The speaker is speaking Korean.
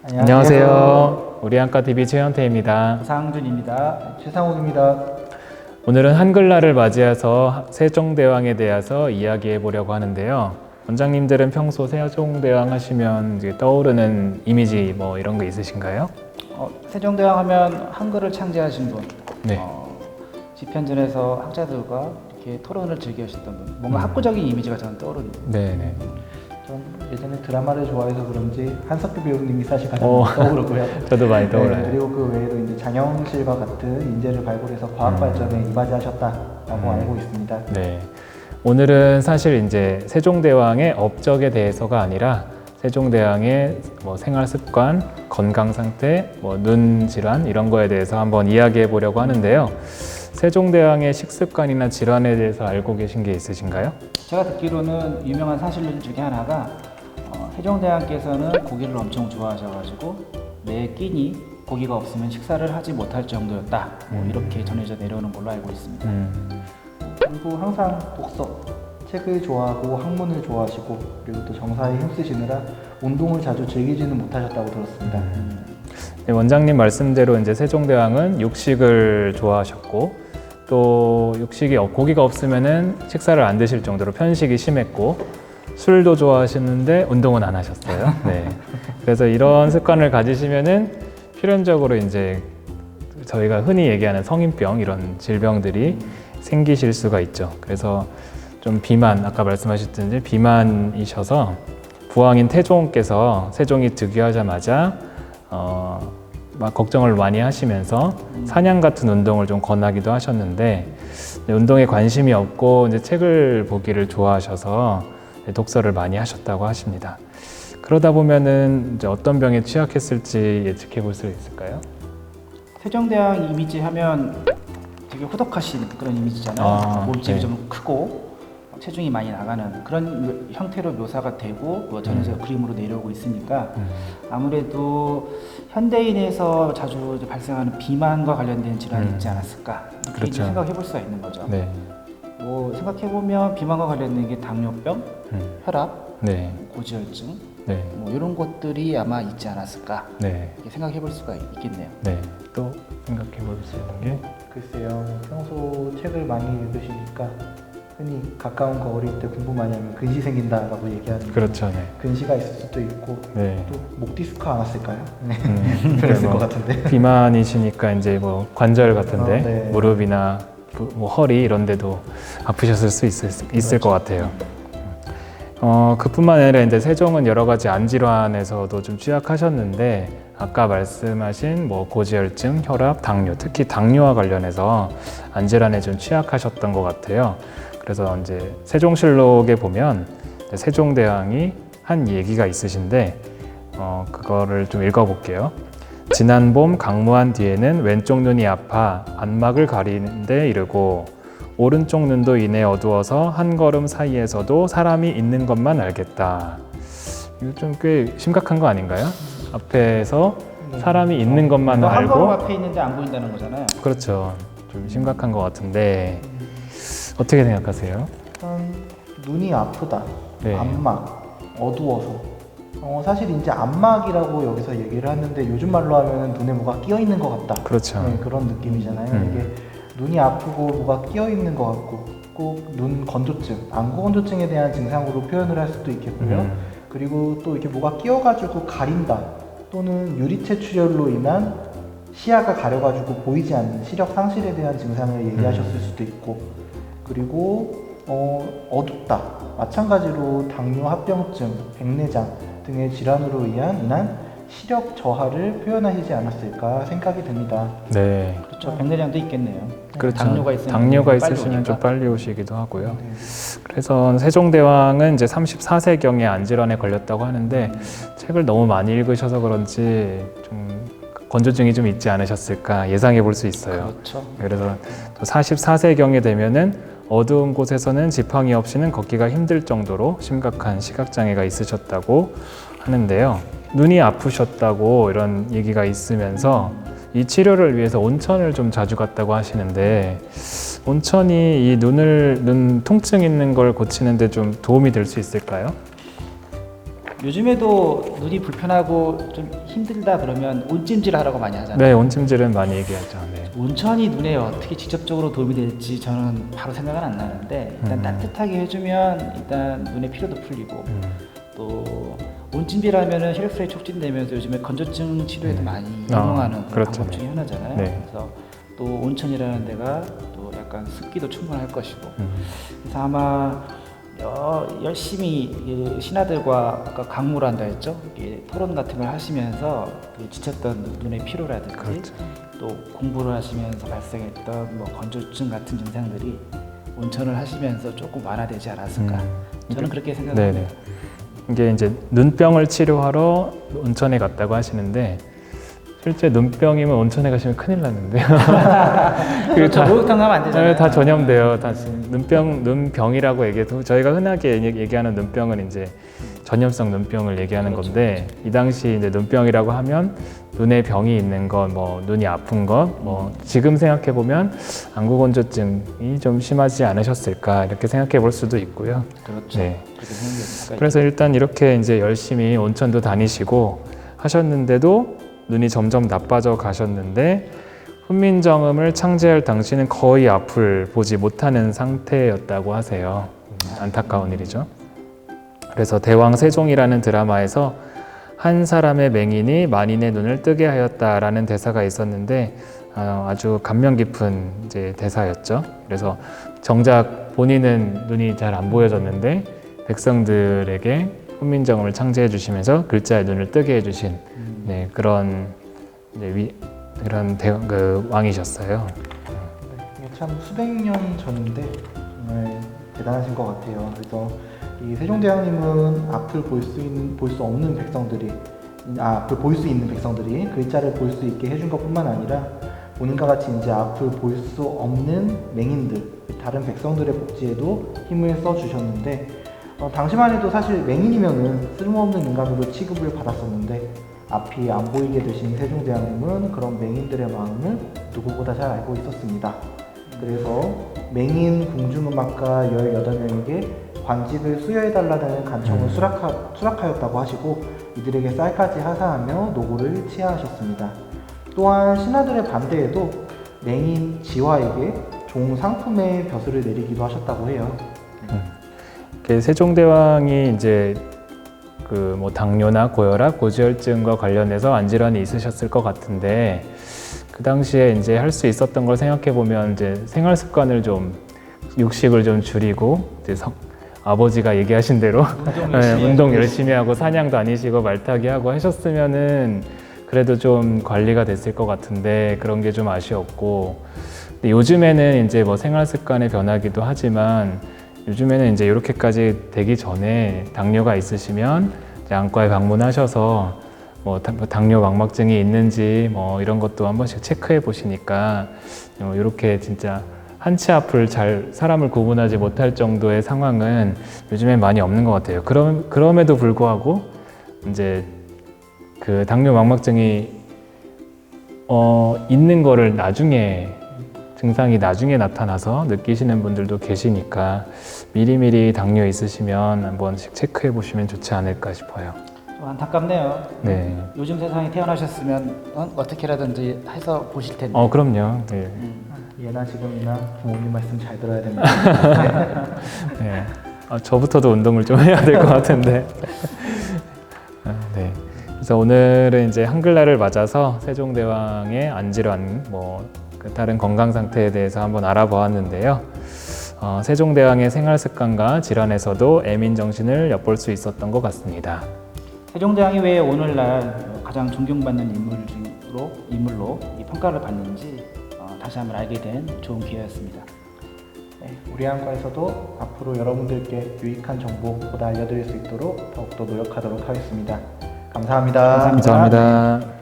안녕하세요. 우리 한과 TV 최현태입니다. 상준입니다. 최상욱입니다. 오늘은 한글날을 맞이해서 세종대왕에 대해서 이야기해 보려고 하는데요. 원장님들은 평소 세종대왕 하시면 이제 떠오르는 이미지 뭐 이런 거 있으신가요? 세종대왕 하면 한글을 창제하신 분, 네. 집현전에서 학자들과 이렇게 토론을 즐겨하셨던 분, 뭔가 학구적인 이미지가 저는 떠오릅니다. 네네. 전 예전에 드라마를 좋아해서 그런지 한석규 배우님이 사실 가장 떠오르고요. 저도 많이 떠올라요. 네, 그리고 그 외에도 이제 장영실과 같은 인재를 발굴해서 과학 발전에 이바지하셨다라고 알고 있습니다. 네. 오늘은 사실 이제 세종대왕의 업적에 대해서가 아니라 세종대왕의 뭐 생활 습관, 건강 상태, 뭐 눈 질환 이런 거에 대해서 한번 이야기해 보려고 하는데요. 세종대왕의 식습관이나 질환에 대해서 알고 계신 게 있으신가요? 제가 듣기로는 유명한 사실 중에 하나가 세종대왕께서는 고기를 엄청 좋아하셔가지고 매 끼니 고기가 없으면 식사를 하지 못할 정도였다. 이렇게 전해져 내려오는 걸로 알고 있습니다. 그리고 항상 독서, 책을 좋아하고 학문을 좋아하시고 그리고 또 정사에 힘쓰시느라 운동을 자주 즐기지는 못하셨다고 들었습니다. 네, 원장님 말씀대로 이제 세종대왕은 육식을 좋아하셨고 또 육식이 고기가 없으면은 식사를 안 드실 정도로 편식이 심했고 술도 좋아하시는데 운동은 안 하셨어요. 네. 그래서 이런 습관을 가지시면은 필연적으로 이제 저희가 흔히 얘기하는 성인병 이런 질병들이 생기실 수가 있죠. 그래서 좀 비만, 아까 말씀하셨듯이 비만이셔서 부왕인 태종께서 세종이 즉위하자마자 막 걱정을 많이 하시면서 사냥 같은 운동을 좀 권하기도 하셨는데 운동에 관심이 없고 이제 책을 보기를 좋아하셔서 독서를 많이 하셨다고 하십니다. 그러다 보면은 이제 어떤 병에 취약했을지 예측해 볼 수 있을까요? 세종대왕 이미지 하면 되게 후덕하신 그런 이미지잖아요. 몸집이 네. 좀 크고 체중이 많이 나가는 그런 형태로 묘사가 되고 전에서 그림으로 내려오고 있으니까 아무래도 현대인에서 자주 발생하는 비만과 관련된 질환이 있지 않았을까 이렇게 그렇죠. 생각해 볼 수가 있는 거죠. 네. 뭐 생각해 보면 비만과 관련된 게 당뇨병, 혈압, 네. 고지혈증 네. 뭐 이런 것들이 아마 있지 않았을까 네. 이렇게 생각해 볼 수가 있겠네요. 네. 또 생각해 볼 수 있는 게 글쎄요, 평소 책을 많이 읽으시니까 흔히 가까운 거리 때 공부 많이 하면 근시 생긴다라고 얘기하는 그렇죠. 네. 근시가 있을 수도 있고 네. 또 목 디스크 안 왔을까요? 네. 그래 그랬을 뭐 것 같은데. 비만이시니까 이제 뭐 관절 같은데 네. 무릎이나 뭐 허리 이런 데도 아프셨을 수 있을 것 같아요. 그뿐만 아니라 이제 세종은 여러 가지 안 질환에서도 좀 취약하셨는데 아까 말씀하신 뭐 고지혈증, 혈압, 당뇨, 특히 당뇨와 관련해서 안 질환에 좀 취약하셨던 것 같아요. 그래서 이제 세종실록에 보면 세종대왕이 한 얘기가 있으신데 그거를 좀 읽어볼게요. 지난 봄 강무한 뒤에는 왼쪽 눈이 아파 안막을 가리는데 이르고 오른쪽 눈도 이내 어두워서 한 걸음 사이에서도 사람이 있는 것만 알겠다. 이거 좀 꽤 심각한 거 아닌가요? 앞에서 사람이 있는 것만 한 걸음 알고 앞에 있는데 안 보인다는 거잖아요. 그렇죠. 좀 심각한 것 같은데 어떻게 생각하세요? 일단 눈이 아프다, 네. 안막, 어두워서 사실 이제 안막이라고 여기서 얘기를 하는데 요즘 말로 하면 눈에 뭐가 끼어 있는 것 같다. 그렇죠. 네, 그런 느낌이잖아요. 이게 눈이 아프고 뭐가 끼어 있는 것 같고 꼭 눈 건조증, 안구 건조증에 대한 증상으로 표현을 할 수도 있겠고요. 그리고 또 이렇게 뭐가 끼어가지고 가린다 또는 유리체 출혈로 인한 시야가 가려가지고 보이지 않는 시력 상실에 대한 증상을 얘기하셨을 수도 있고 그리고 어둡다 마찬가지로 당뇨, 합병증, 백내장 등의 질환으로 인한 시력 저하를 표현하시지 않았을까 생각이 듭니다. 네. 그렇죠. 백내장도 있겠네요. 그렇죠. 당뇨가 있으시면 좀 오니까. 빨리 오시기도 하고요. 그래서 세종대왕은 이제 34세경에 안질환에 걸렸다고 하는데 책을 너무 많이 읽으셔서 그런지 좀 건조증이 좀 있지 않으셨을까 예상해 볼 수 있어요. 그렇죠. 그래서 또 44세경에 되면은 어두운 곳에서는 지팡이 없이는 걷기가 힘들 정도로 심각한 시각장애가 있으셨다고 하는데요. 눈이 아프셨다고 이런 얘기가 있으면서 이 치료를 위해서 온천을 좀 자주 갔다고 하시는데 온천이 이 눈 통증 있는 걸 고치는데 좀 도움이 될 수 있을까요? 요즘에도 눈이 불편하고 좀 힘들다 그러면 온찜질 하라고 많이 하잖아요. 네, 온찜질은 많이 얘기하죠. 네. 온천이 눈에 어떻게 직접적으로 도움이 될지 저는 바로 생각은 안 나는데 일단 음. 따뜻하게 해주면 일단 눈의 피로도 풀리고 음. 또 온찜질하면은 혈액순환이 촉진되면서 요즘에 건조증 치료에도 많이 아, 이용하는 그런 그렇죠. 방법 중에 하나잖아요. 네. 그래서 또 온천이라는 데가 또 약간 습기도 충분할 것이고 음. 그래서 아마 열심히 이 신하들과 아까 강무한다 했죠. 토론 같은 걸 하시면서 그 지쳤던 눈의 피로라든지 그렇죠. 또 공부를 하시면서 발생했던 뭐 건조증 같은 증상들이 온천을 하시면서 조금 완화되지 않았을까. 저는 그렇게 생각합니다. 네네. 이게 이제 눈병을 치료하러 온천에 갔다고 하시는데 실제 눈병이면 온천에 가시면 큰일 났는데요. 그렇죠. 목욕탕 가면 안 되잖아요. 다 전염돼요. 다 눈병이라고 얘기해도 저희가 흔하게 얘기하는 눈병은 이제 전염성 눈병을 얘기하는 그렇죠, 건데 이 당시 이제 눈병이라고 하면 눈에 병이 있는 것, 뭐 눈이 아픈 것, 뭐 지금 생각해 보면 안구 건조증이 좀 심하지 않으셨을까 이렇게 생각해 볼 수도 있고요. 그렇죠. 네. 그렇게 생각합니다. 그래서 일단 이렇게 이제 열심히 온천도 다니시고 하셨는데도 눈이 점점 나빠져 가셨는데 훈민정음을 창제할 당시는 거의 앞을 보지 못하는 상태였다고 하세요. 안타까운 일이죠. 그래서 대왕 세종이라는 드라마에서 한 사람의 맹인이 만인의 눈을 뜨게 하였다라는 대사가 있었는데 아주 감명 깊은 이제 대사였죠. 그래서 정작 본인은 눈이 잘 안 보여졌는데 백성들에게 훈민정음을 창제해 주시면서 글자의 눈을 뜨게 해주신 네, 그런 이제 그 왕이셨어요. 이게 참 수백 년 전인데 정말 대단하신 것 같아요. 그래서 이 세종대왕님은 앞을 볼 수 없는 백성들이 앞을 볼 수 있는 백성들이 글자를 볼 수 있게 해준 것뿐만 아니라 본인과 같이 이제 앞을 볼 수 없는 맹인들 다른 백성들의 복지에도 힘을 써 주셨는데 당시만 해도 사실 맹인이면은 쓸모없는 인간으로 취급을 받았었는데 앞이 안 보이게 되신 세종대왕님은 그런 맹인들의 마음을 누구보다 잘 알고 있었습니다. 그래서 맹인 궁중음악가 18명에게 관직을 수여해달라는 간청을 수락하였다고 하시고 이들에게 쌀까지 하사하며 노고를 치하하셨습니다. 또한 신하들의 반대에도 맹인 지화에게 종 상품의 벼슬을 내리기도 하셨다고 해요. 세종대왕이 이제 그 뭐 당뇨나 고혈압, 고지혈증과 관련해서 안질환이 있으셨을 것 같은데 그 당시에 이제 할 수 있었던 걸 생각해 보면 이제 생활 습관을 좀 육식을 좀 줄이고 이제 아버지가 얘기하신 대로 운동 열심히 하고 사냥 다니시고 말타기 하고 하셨으면은 그래도 좀 관리가 됐을 것 같은데 그런 게 좀 아쉬웠고 근데 요즘에는 이제 뭐 생활 습관의 변화기도 하지만 요즘에는 이제 이렇게까지 되기 전에 당뇨가 있으시면 이제 안과에 방문하셔서 뭐 당뇨 망막증이 있는지 뭐 이런 것도 한 번씩 체크해 보시니까 이렇게 진짜 한치 앞을 잘 사람을 구분하지 못할 정도의 상황은 요즘엔 많이 없는 것 같아요. 그럼에도 불구하고 이제 그 당뇨 망막증이 있는 거를 나중에 증상이 나중에 나타나서 느끼시는 분들도 계시니까 미리미리 당뇨 있으시면 한 번씩 체크해 보시면 좋지 않을까 싶어요. 좀 안타깝네요. 네. 요즘 세상에 태어나셨으면 어떻게라든지 해서 보실 텐데. 그럼요. 네. 예나 지금이나 부모님 말씀 잘 들어야 됩니다. 네. 저부터도 운동을 좀 해야 될 것 같은데. 네. 그래서 오늘은 이제 한글날을 맞아서 세종대왕의 안질환, 다른 건강 상태에 대해서 한번 알아보았는데요. 세종대왕의 생활 습관과 질환에서도 애민 정신을 엿볼 수 있었던 것 같습니다. 세종대왕이 왜 오늘날 가장 존경받는 인물로 이 평가를 받는지 다시 한번 알게 된 좋은 기회였습니다. 네, 우리 안과에서도 앞으로 여러분들께 유익한 정보 보다 알려드릴 수 있도록 더욱더 노력하도록 하겠습니다. 감사합니다. 감사합니다.